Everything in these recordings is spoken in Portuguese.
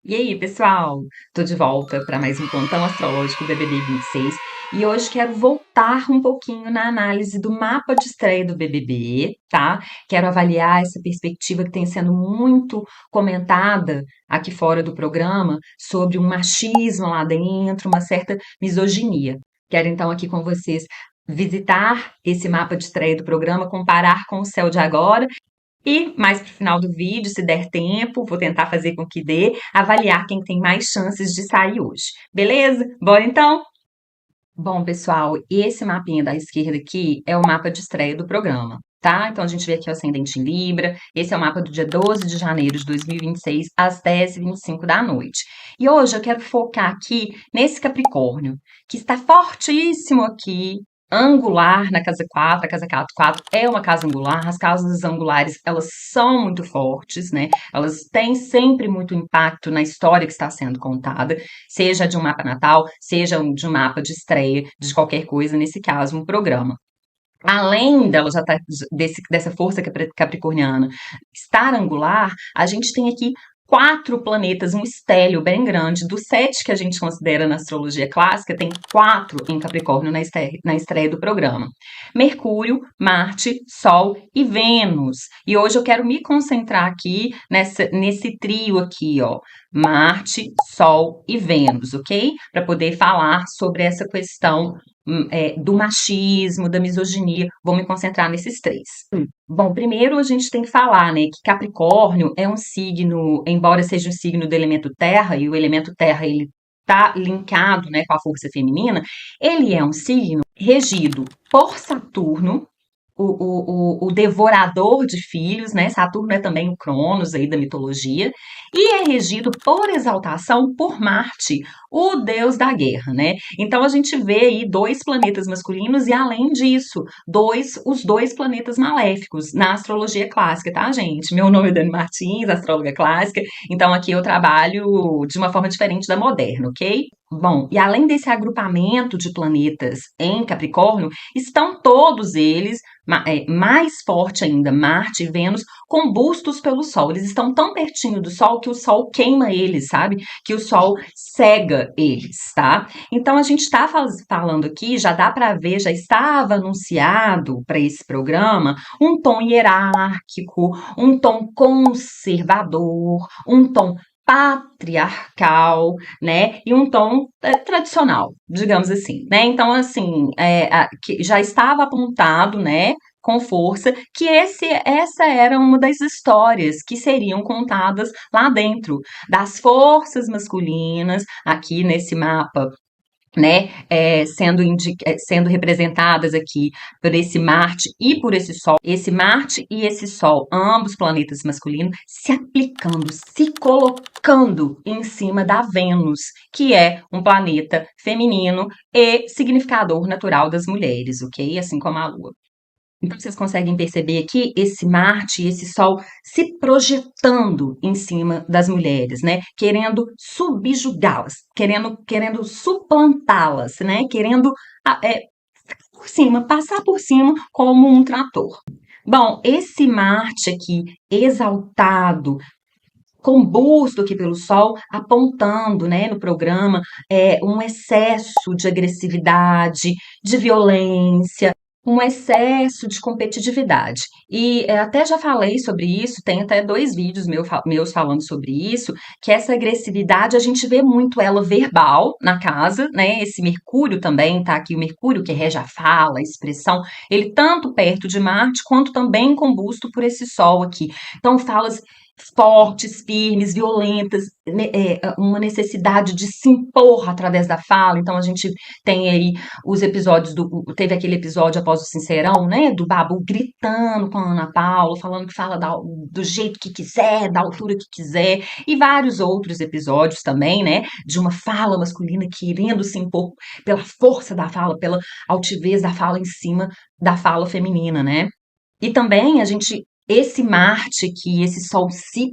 E aí, pessoal? Tô de volta para mais um plantão astrológico BBB 26 e hoje quero voltar um pouquinho na análise do mapa de estreia do BBB, tá? Quero avaliar essa perspectiva que tem sendo muito comentada aqui fora do programa sobre um machismo lá dentro, uma certa misoginia. Quero então aqui com vocês visitar esse mapa de estreia do programa, comparar com o céu de agora e mais para o final do vídeo, se der tempo, vou tentar fazer com que dê, avaliar quem tem mais chances de sair hoje. Beleza? Bora então? Bom, pessoal, esse mapinha da esquerda aqui é o mapa de estreia do programa, tá? Então a gente vê aqui o ascendente em Libra. Esse é o mapa do dia 12 de janeiro de 2026, às 10h25 da noite. E hoje eu quero focar aqui nesse Capricórnio, que está fortíssimo aqui, angular na casa 4. A casa 4 é uma casa angular. As casas angulares, elas são muito fortes, né? Elas têm sempre muito impacto na história que está sendo contada, seja de um mapa natal, seja de um mapa de estreia, de qualquer coisa, nesse caso, um programa. Além dela já tá, dessa força capricorniana estar angular, a gente tem aqui 4 planetas, um estélio bem grande. Dos 7 que a gente considera na astrologia clássica, tem 4 em Capricórnio na estreia do programa: Mercúrio, Marte, Sol e Vênus. E hoje eu quero me concentrar aqui nesse trio aqui, ó: Marte, Sol e Vênus, ok? Para poder falar sobre essa questão do machismo, da misoginia. Vou me concentrar nesses 3. Bom, primeiro a gente tem que falar, né, que Capricórnio é um signo, embora seja um signo do elemento terra, e o elemento terra ele tá linkado, né, com a força feminina. Ele é um signo regido por Saturno, o devorador de filhos, né? Saturno é também o Cronos aí da mitologia, e é regido por exaltação por Marte, o deus da guerra, né? Então a gente vê aí 2 planetas masculinos e, além disso, os 2 planetas maléficos na astrologia clássica, tá, gente? Meu nome é Dani Martins, astróloga clássica, então aqui eu trabalho de uma forma diferente da moderna, ok? Bom, e além desse agrupamento de planetas em Capricórnio, estão todos eles, mais forte ainda, Marte e Vênus, combustos pelo Sol. Eles estão tão pertinho do Sol que o Sol queima eles, sabe? Que o Sol cega eles, tá? Então a gente está falando aqui, já dá para ver, já estava anunciado para esse programa um tom hierárquico, um tom conservador, um tom patriarcal, né, e um tom tradicional, digamos assim, né? Então, assim, que já estava apontado, né, com força, que essa era uma das histórias que seriam contadas lá dentro das forças masculinas, aqui nesse mapa, né, sendo representadas aqui por esse Marte e por esse Sol. Esse Marte e esse Sol, ambos planetas masculinos, se aplicando, se colocando em cima da Vênus, que é um planeta feminino e significador natural das mulheres, ok? Assim como a Lua. Então, vocês conseguem perceber aqui esse Marte e esse Sol se projetando em cima das mulheres, né? Querendo subjugá-las, querendo suplantá-las, né? Querendo por cima, passar por cima como um trator. Bom, esse Marte aqui, exaltado, combusto aqui pelo Sol, apontando, né, no programa, um excesso de agressividade, de violência, um excesso de competitividade. E até já falei sobre isso, tem até 2 vídeos meus falando sobre isso, que essa agressividade a gente vê muito ela verbal na casa, né? Esse Mercúrio também, tá aqui o Mercúrio que rege a fala, a expressão, ele tanto perto de Marte quanto também combusto por esse Sol aqui. Então, falas fortes, firmes, violentas, né, uma necessidade de se impor através da fala. Então a gente tem aí os episódios teve aquele episódio após o Sincerão, né, do Babu gritando com a Ana Paula, falando que fala do jeito que quiser, da altura que quiser, e vários outros episódios também, né, de uma fala masculina querendo se impor pela força da fala, pela altivez da fala em cima da fala feminina, né? E também esse Marte aqui, esse Sol se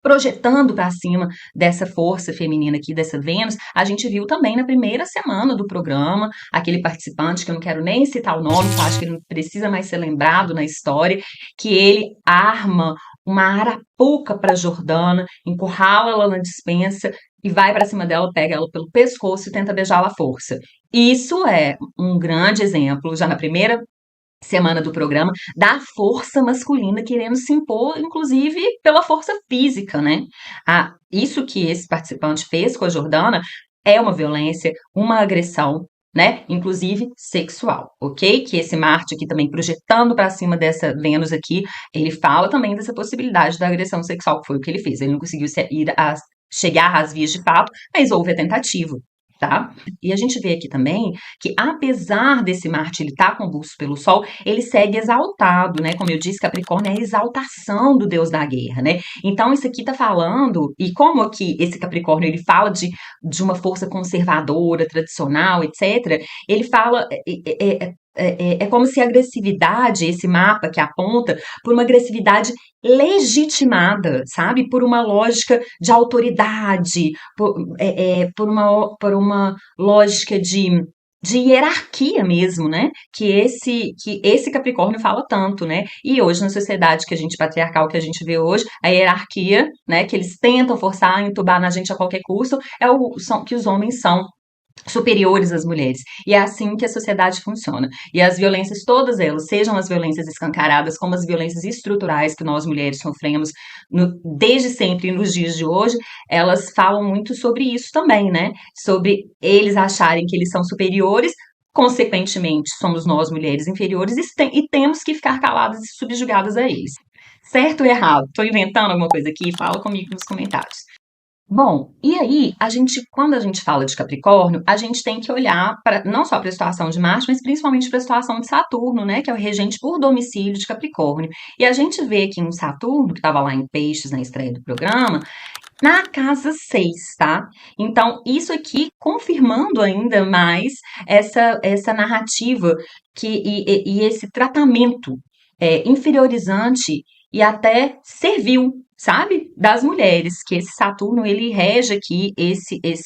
projetando para cima dessa força feminina aqui, dessa Vênus, a gente viu também na primeira semana do programa, aquele participante, que eu não quero nem citar o nome, que eu acho que ele não precisa mais ser lembrado na história, que ele arma uma arapuca para Jordana, encurrala ela na despensa e vai para cima dela, pega ela pelo pescoço e tenta beijá-la à força. Isso é um grande exemplo, já na primeira semana do programa, da força masculina querendo se impor, inclusive pela força física, né? Isso que esse participante fez com a Jordana é uma violência, uma agressão, né? Inclusive sexual, ok? Que esse Marte aqui também projetando para cima dessa Vênus aqui, ele fala também dessa possibilidade da agressão sexual, que foi o que ele fez. Ele não conseguiu chegar às vias de fato, mas houve a tentativa. Tá? E a gente vê aqui também que, apesar desse Marte ele estar convulso pelo Sol, ele segue exaltado, né? Como eu disse, Capricórnio é a exaltação do deus da guerra, né? Então, isso aqui tá falando, e como aqui esse Capricórnio ele fala de uma força conservadora, tradicional, etc., ele fala. É como se a agressividade, esse mapa que aponta por uma agressividade legitimada, sabe? Por uma lógica de autoridade, por uma lógica de hierarquia mesmo, né? Que esse Capricórnio fala tanto, né? E hoje, na sociedade que a gente, patriarcal que a gente vê hoje, a hierarquia, né, que eles tentam forçar, entubar na gente a qualquer custo, que os homens são superiores às mulheres. E é assim que a sociedade funciona. E as violências, todas elas, sejam as violências escancaradas, como as violências estruturais que nós mulheres sofremos desde sempre e nos dias de hoje, elas falam muito sobre isso também, né? Sobre eles acharem que eles são superiores, consequentemente, somos nós mulheres inferiores e temos que ficar caladas e subjugadas a eles. Certo ou errado? Estou inventando alguma coisa aqui? Fala comigo nos comentários. Bom, e aí, quando a gente fala de Capricórnio, a gente tem que olhar para não só para a situação de Marte, mas principalmente para a situação de Saturno, né, que é o regente por domicílio de Capricórnio. E a gente vê aqui um Saturno, que estava lá em Peixes na estreia do programa, na casa 6, tá? Então, isso aqui confirmando ainda mais essa narrativa e esse tratamento inferiorizante e até servil, sabe? Das mulheres, que esse Saturno, ele rege aqui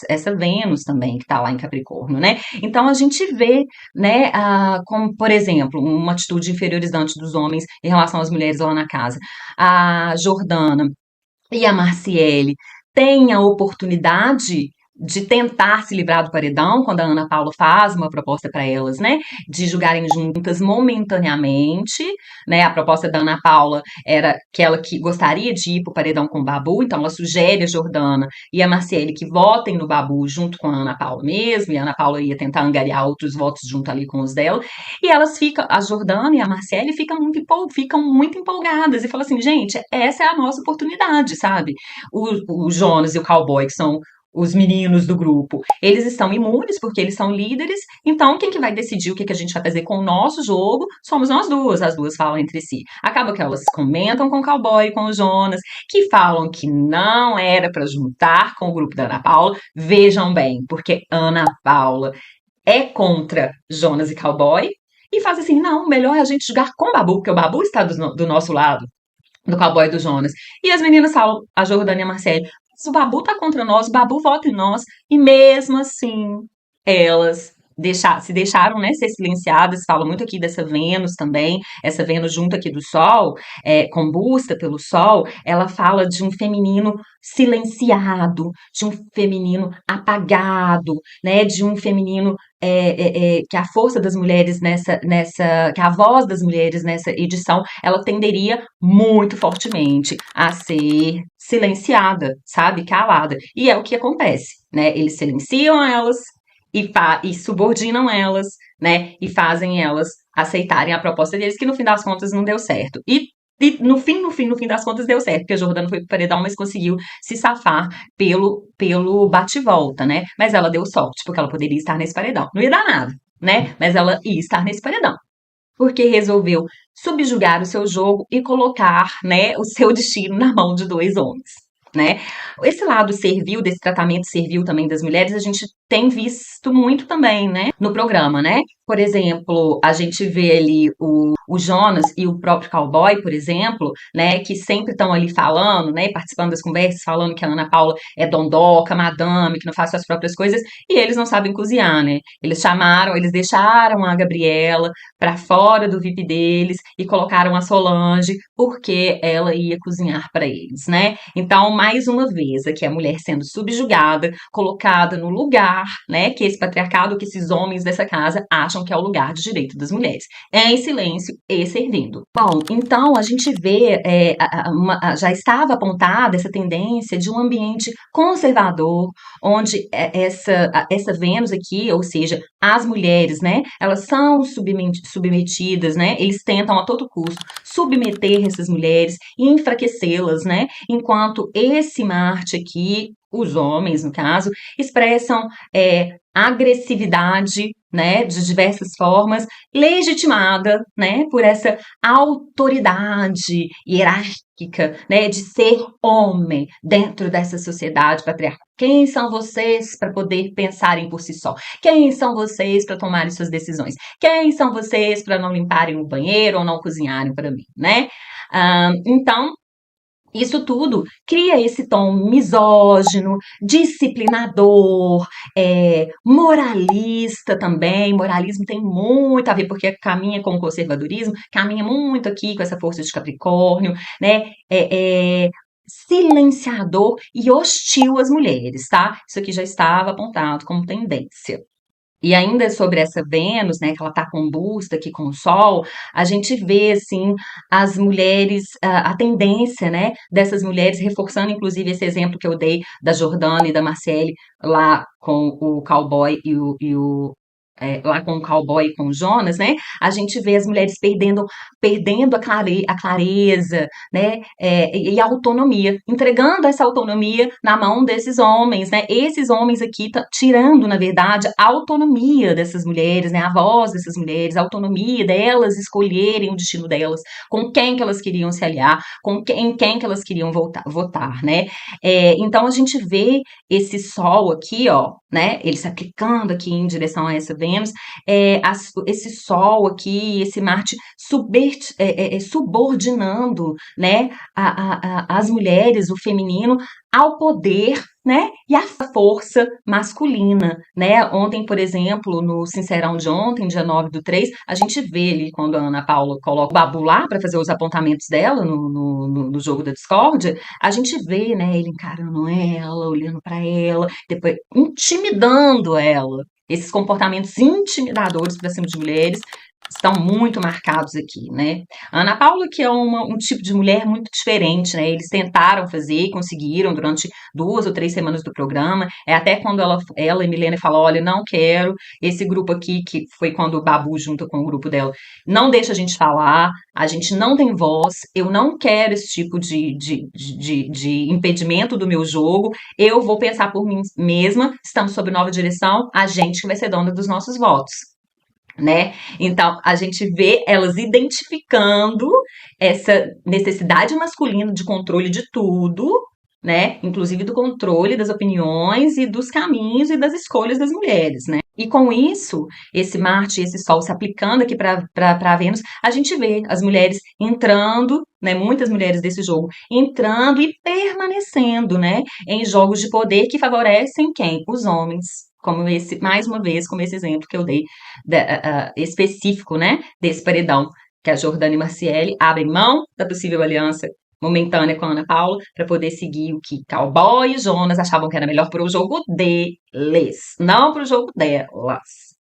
essa Vênus também, que tá lá em Capricórnio, né? Então, a gente vê, né, como, por exemplo, uma atitude inferiorizante dos homens em relação às mulheres lá na casa. A Jordana e a Marciele têm a oportunidade de tentar se livrar do paredão, quando a Ana Paula faz uma proposta para elas, né, de jogarem juntas momentaneamente, né, a proposta da Ana Paula era que ela que gostaria de ir para o paredão com o Babu, então ela sugere a Jordana e a Marciele que votem no Babu junto com a Ana Paula mesmo, e a Ana Paula ia tentar angariar outros votos junto ali com os dela, e elas ficam, a Jordana e a Marciele ficam muito empolgadas e falam assim, gente, essa é a nossa oportunidade, sabe? O Jonas e o Cowboy, que são os meninos do grupo, eles estão imunes porque eles são líderes, então quem que vai decidir o que, que a gente vai fazer com o nosso jogo somos nós duas, as duas falam entre si. Acaba que elas comentam com o Cowboy e com o Jonas, que falam que não era para juntar com o grupo da Ana Paula, vejam bem, porque Ana Paula é contra Jonas e Cowboy, e faz assim, não, melhor é a gente jogar com o Babu, porque o Babu está do nosso lado, do Cowboy e do Jonas. E as meninas falam, a Jordânia e a Marcele, se o Babu tá contra nós, o Babu vota em nós, e mesmo assim, elas se deixaram, né, ser silenciadas, fala muito aqui dessa Vênus também, essa Vênus junto aqui do Sol, combusta pelo Sol, ela fala de um feminino silenciado, de um feminino apagado, né, de um feminino que a força das mulheres que a voz das mulheres nessa edição, ela tenderia muito fortemente a ser silenciada, sabe, calada. E é o que acontece, né? Eles silenciam elas e subordinam elas, né? E fazem elas aceitarem a proposta deles, que no fim das contas não deu certo. E no fim das contas deu certo, porque a Jordana foi pro paredão, mas conseguiu se safar pelo bate-volta, né? Mas ela deu sorte, porque ela poderia estar nesse paredão. Não ia dar nada, né? Mas ela ia estar nesse paredão. Porque resolveu subjugar o seu jogo e colocar, né, o seu destino na mão de dois homens. né? Esse lado servil, desse tratamento servil também das mulheres, a gente tem visto muito também, né, no programa, né? Por exemplo, a gente vê ali o Jonas e o próprio cowboy, por exemplo, né, que sempre estão ali falando, né, participando das conversas, falando que a Ana Paula é dondoca, madame, que não faz suas próprias coisas, e eles não sabem cozinhar, né? Eles deixaram a Gabriela para fora do VIP deles e colocaram a Solange porque ela ia cozinhar para eles, né? Então, mais uma vez, aqui a mulher sendo subjugada, colocada no lugar, né, que esse patriarcado, que esses homens dessa casa acham que é o lugar de direito das mulheres. É em silêncio e servindo. Bom, então a gente vê, já estava apontada essa tendência de um ambiente conservador, onde essa Vênus aqui, ou seja, as mulheres, né, elas são submetidas, né, eles tentam a todo custo submeter essas mulheres e enfraquecê-las, né, enquanto esse Marte aqui, os homens, no caso, expressam agressividade, né, de diversas formas, legitimada, né, por essa autoridade hierárquica, né, de ser homem dentro dessa sociedade patriarcal. Quem são vocês para poder pensarem por si só? Quem são vocês para tomarem suas decisões? Quem são vocês para não limparem o banheiro ou não cozinharem para mim, né? Então, isso tudo cria esse tom misógino, disciplinador, moralista também. Moralismo tem muito a ver, porque caminha com o conservadorismo, caminha muito aqui com essa força de Capricórnio, né? Silenciador e hostil às mulheres, tá? Isso aqui já estava apontado como tendência. E ainda sobre essa Vênus, né, que ela está combusta aqui com o Sol, a gente vê, assim, as mulheres, a tendência, né, dessas mulheres, reforçando, inclusive, esse exemplo que eu dei da Jordana e da Marcele, lá com o cowboy lá com o cowboy e com o Jonas, né? A gente vê as mulheres perdendo a clareza, né? E a autonomia, entregando essa autonomia na mão desses homens, né? Esses homens aqui tirando, na verdade, a autonomia dessas mulheres, né? A voz dessas mulheres, a autonomia delas escolherem o destino delas, com quem que elas queriam se aliar, quem que elas queriam votar, né? Então a gente vê esse sol aqui, ó, né? Ele se aplicando aqui em direção a essa Vênus, esse Sol aqui, esse Marte subordinando, né, as mulheres, o feminino, ao poder, né, e à força masculina, né? Ontem, por exemplo, no Sincerão de ontem, dia 9/3, a gente vê ali quando a Ana Paula coloca o Babu lá para fazer os apontamentos dela no jogo da discórdia, a gente vê, né, ele encarando ela, olhando para ela, depois intimidando ela. Esses comportamentos intimidadores para cima de mulheres estão muito marcados aqui, né? A Ana Paula, que é um tipo de mulher muito diferente, né? Eles tentaram fazer e conseguiram durante 2 ou 3 semanas do programa. É até quando ela e Milena falam, olha, não quero esse grupo aqui, que foi quando o Babu junto com o grupo dela, não deixa a gente falar, a gente não tem voz, eu não quero esse tipo de impedimento do meu jogo, eu vou pensar por mim mesma, estamos sob nova direção, a gente que vai ser dona dos nossos votos, né? Então, a gente vê elas identificando essa necessidade masculina de controle de tudo, né? Inclusive do controle das opiniões e dos caminhos e das escolhas das mulheres, né? E com isso, esse Marte e esse Sol se aplicando aqui para Vênus, a gente vê as mulheres entrando, né? Muitas mulheres desse jogo entrando e permanecendo, né? Em jogos de poder que favorecem quem? Os homens. Como esse, mais uma vez, como esse exemplo que eu dei específico, né, desse paredão, que a Jordana e Marciele abrem mão da possível aliança momentânea com a Ana Paula para poder seguir o que Cowboy e Jonas achavam que era melhor para o jogo deles, não para o jogo delas.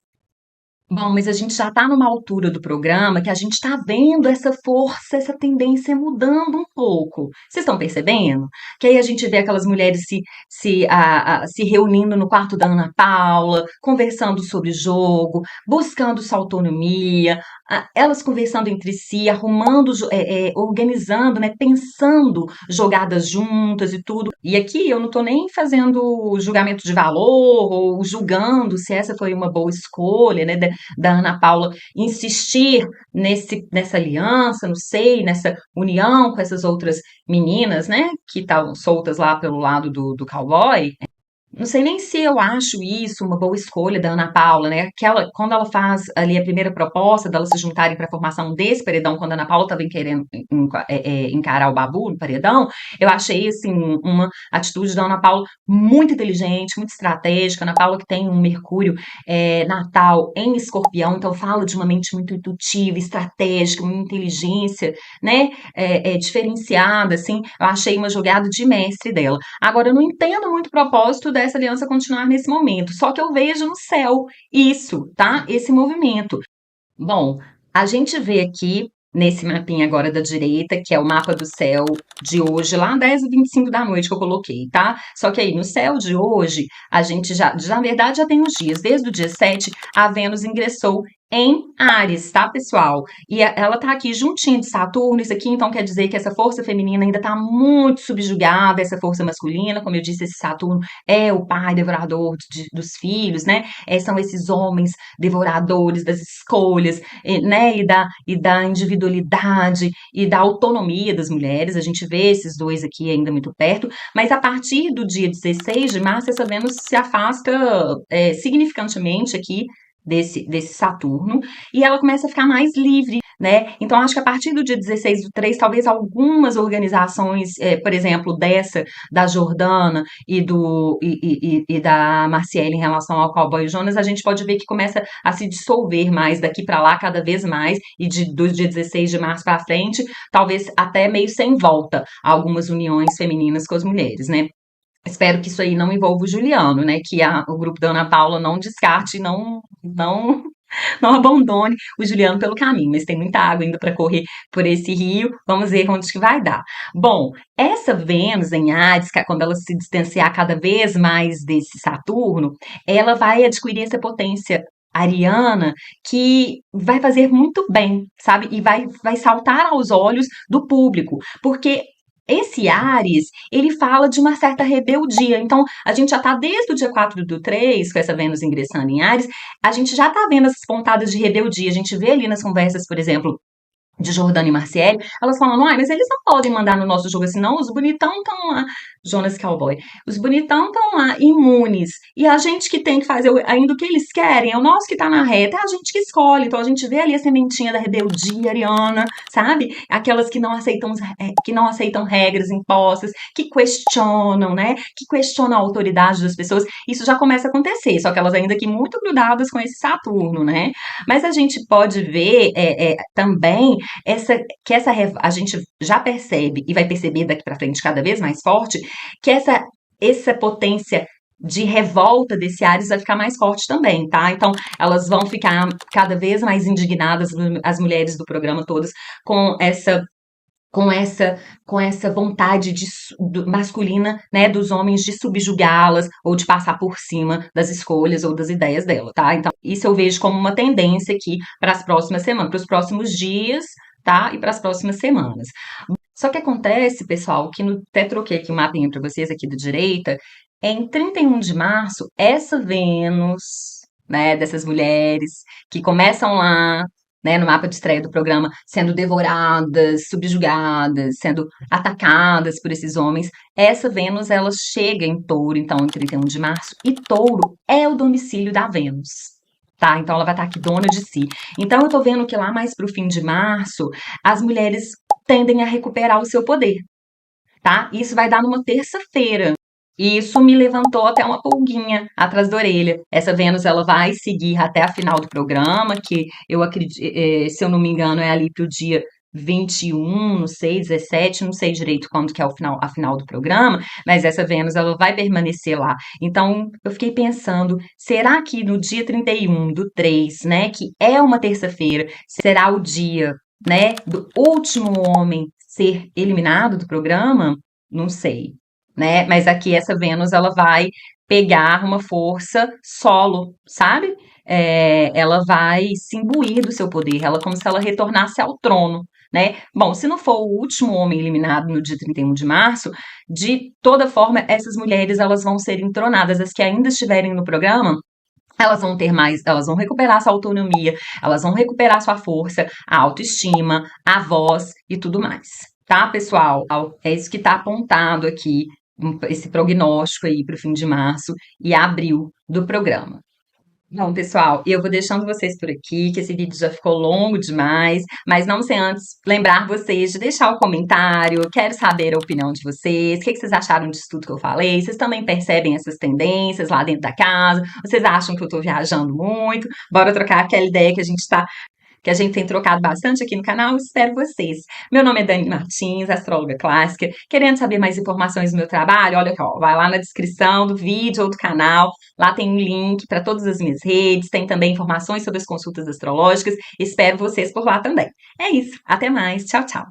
Bom, mas a gente já está numa altura do programa que a gente está vendo essa força, essa tendência mudando um pouco. Vocês estão percebendo? Que aí a gente vê aquelas mulheres se reunindo no quarto da Ana Paula, conversando sobre o jogo, buscando sua autonomia. elas conversando entre si, arrumando, organizando, né, pensando jogadas juntas e tudo. E aqui eu não tô nem fazendo julgamento de valor ou julgando se essa foi uma boa escolha, né, da Ana Paula insistir nessa aliança, não sei, nessa união com essas outras meninas, né, que estavam soltas lá pelo lado do cowboy. Não sei nem se eu acho isso uma boa escolha da Ana Paula, né? Quando ela faz ali a primeira proposta delas se juntarem para a formação desse paredão, quando a Ana Paula estava querendo encarar o Babu no paredão, eu achei assim uma atitude da Ana Paula muito inteligente, muito estratégica. A Ana Paula que tem um Mercúrio natal em Escorpião, então fala de uma mente muito intuitiva, estratégica, uma inteligência, né? Diferenciada, assim. Eu achei uma jogada de mestre dela. Agora, eu não entendo muito o propósito dessa aliança continuar nesse momento, só que eu vejo no céu isso, tá? Esse movimento. Bom, a gente vê aqui nesse mapinha agora da direita, que é o mapa do céu de hoje, lá 10h25 da noite que eu coloquei, tá? Só que aí no céu de hoje, a gente na verdade, já tem uns dias. Desde o dia 7, a Vênus ingressou em Áries, tá, pessoal? E ela tá aqui juntinho de Saturno, isso aqui então quer dizer que essa força feminina ainda tá muito subjugada, essa força masculina, como eu disse, esse Saturno é o pai devorador dos filhos, né? São esses homens devoradores das escolhas, né, e da individualidade e da autonomia das mulheres. A gente vê esses dois aqui ainda muito perto, mas a partir do dia 16 de março, essa Vênus se afasta significantemente aqui desse Saturno, e ela começa a ficar mais livre, né? Então, acho que a partir do dia 16/3, talvez algumas organizações, por exemplo, da Jordana e da Marciele em relação ao Cowboy Jonas, a gente pode ver que começa a se dissolver mais daqui para lá, cada vez mais, e do dia 16 de março para frente, talvez até meio sem volta, algumas uniões femininas com as mulheres, né? Espero que isso aí não envolva o Juliano, né? Que o grupo da Ana Paula não descarte, não abandone o Juliano pelo caminho, mas tem muita água ainda para correr por esse rio. Vamos ver onde que vai dar. Bom, essa Vênus em Áries, quando ela se distanciar cada vez mais desse Saturno, ela vai adquirir essa potência ariana que vai fazer muito bem, sabe? E vai saltar aos olhos do público, porque esse Áries, ele fala de uma certa rebeldia. Então, a gente já está desde o dia 4/3, com essa Vênus ingressando em Áries, a gente já está vendo essas pontadas de rebeldia. A gente vê ali nas conversas, por exemplo, de Jordana e Marciele, elas falam, ai, mas eles não podem mandar no nosso jogo assim, não, os bonitão estão lá, Jonas Cowboy, os bonitão estão lá, imunes, e a gente que tem que fazer ainda o que eles querem, é o nosso que tá na reta, é a gente que escolhe, então a gente vê ali a sementinha da rebeldia ariana, sabe? Aquelas que não aceitam regras impostas, que questionam, né? Que questionam a autoridade das pessoas, isso já começa a acontecer, só que elas ainda aqui muito grudadas com esse Saturno, né? Mas a gente pode ver também a gente já percebe e vai perceber daqui para frente cada vez mais forte que essa potência de revolta desse Ares vai ficar mais forte também, tá? Então, elas vão ficar cada vez mais indignadas, as mulheres do programa todas, com com essa, com essa vontade masculina, né, dos homens de subjugá-las ou de passar por cima das escolhas ou das ideias dela, tá? Então, isso eu vejo como uma tendência aqui para as próximas semanas, para os próximos dias, tá? E para as próximas semanas. Só que acontece, pessoal, que até troquei aqui um mapinha para vocês aqui da direita, em 31 de março, essa Vênus, né, dessas mulheres que começam lá, né, no mapa de estreia do programa, sendo devoradas, subjugadas, sendo atacadas por esses homens, essa Vênus, ela chega em Touro, então, em 31 de março, e Touro é o domicílio da Vênus. Tá, então ela vai estar aqui dona de si. Então eu tô vendo que lá mais pro fim de março, as mulheres tendem a recuperar o seu poder, tá? Isso vai dar numa terça-feira. E isso me levantou até uma pulguinha atrás da orelha. Essa Vênus, ela vai seguir até a final do programa, que eu acredito, se eu não me engano, é ali pro dia 21, não sei, 17, não sei direito quando que é a final do programa, mas essa Vênus, ela vai permanecer lá. Então, eu fiquei pensando, será que no dia 31/3, né, que é uma terça-feira, será o dia, né, do último homem ser eliminado do programa? Não sei, né? Mas aqui essa Vênus ela vai pegar uma força solo, sabe? Ela vai se imbuir do seu poder, ela como se ela retornasse ao trono, né? Bom, se não for o último homem eliminado no dia 31 de março, de toda forma, essas mulheres elas vão ser entronadas, as que ainda estiverem no programa, elas vão ter mais, elas vão recuperar sua autonomia, elas vão recuperar sua força, a autoestima, a voz e tudo mais. Tá, pessoal? É isso que está apontado aqui, esse prognóstico aí para o fim de março e abril do programa. Bom, pessoal, eu vou deixando vocês por aqui, que esse vídeo já ficou longo demais, mas não sem antes lembrar vocês de deixar o comentário, quero saber a opinião de vocês, o que vocês acharam disso tudo que eu falei, vocês também percebem essas tendências lá dentro da casa, vocês acham que eu tô viajando muito, bora trocar aquela ideia que a gente tem trocado bastante aqui no canal, espero vocês. Meu nome é Dani Martins, astróloga clássica. Querendo saber mais informações do meu trabalho? Olha aqui, ó, vai lá na descrição do vídeo ou do canal, lá tem um link para todas as minhas redes, tem também informações sobre as consultas astrológicas. Espero vocês por lá também. É isso, até mais, tchau, tchau.